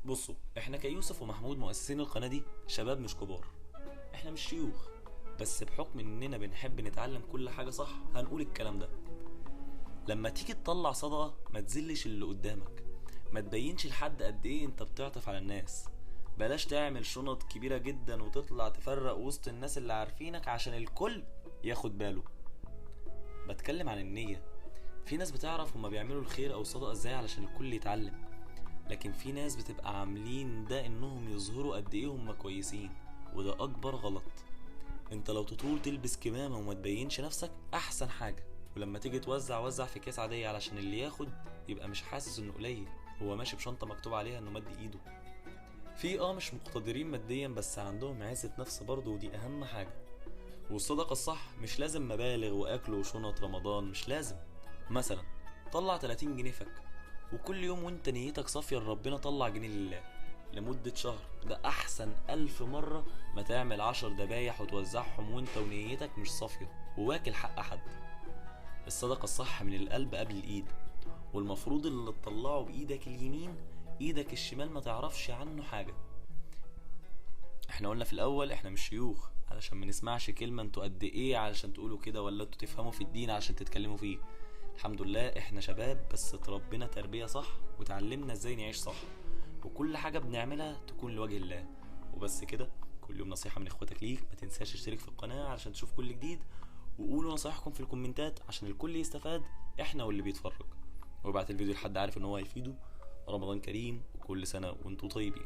بصوا، احنا كيوسف ومحمود مؤسسين القناة دي شباب مش كبار. احنا مش شيوخ، بس بحكم اننا بنحب نتعلم كل حاجة صح هنقول الكلام ده. لما تيجي تطلع صدقة ما تزلش اللي قدامك، ما تبينش لحد قد ايه انت بتعطف على الناس. بلاش تعمل شنط كبيرة جدا وتطلع تفرق وسط الناس اللي عارفينك عشان الكل ياخد باله. بتكلم عن النية. في ناس بتعرف هما بيعملوا الخير او الصدقة ازاي علشان الكل يتعلم، لكن في ناس بتبقى عاملين ده انهم يظهروا قد ايه هما كويسين، وده اكبر غلط. انت لو تطول تلبس كمامة وما تبينش نفسك احسن حاجة، ولما تيجي توزع وزع في كيس عادية علشان اللي ياخد يبقى مش حاسس انه قليل، هو ماشي بشنطة مكتوب عليها انه مد ايده. في مش مقتدرين ماديا بس عندهم عزة نفس برضه، ودي اهم حاجة. والصدقة الصح مش لازم مبالغ واكل وشنط رمضان، مش لازم. مثلا طلع 30 جنيه فك، وكل يوم وانت نيتك صافية لربنا طلع جنيه لله لمدة شهر. ده أحسن 1000 مرة ما تعمل 10 دبايح وتوزعهم وانت ونيتك مش صافية وواكل حق حد. الصدقة الصح من القلب قبل الإيد، والمفروض اللي تطلعه بإيدك اليمين إيدك الشمال ما تعرفش عنه حاجة. احنا قلنا في الأول احنا مش شيوخ علشان ما نسمعش كلمة انتوا قد ايه علشان تقولوا كده، ولا انتوا تفهموا في الدين علشان تتكلموا فيه. الحمد لله احنا شباب بس اتربينا تربية صح وتعلمنا ازاي نعيش صح، وكل حاجة بنعملها تكون لوجه الله. وبس كده. كل يوم نصيحة من اخواتك ليك، ما تنساش تشترك في القناة علشان تشوف كل جديد، وقولوا نصايحكم في الكومنتات عشان الكل يستفاد، احنا واللي بيتفرج. وابعت الفيديو لحد عارف ان هو هيفيده. رمضان كريم وكل سنة وانتوا طيبين.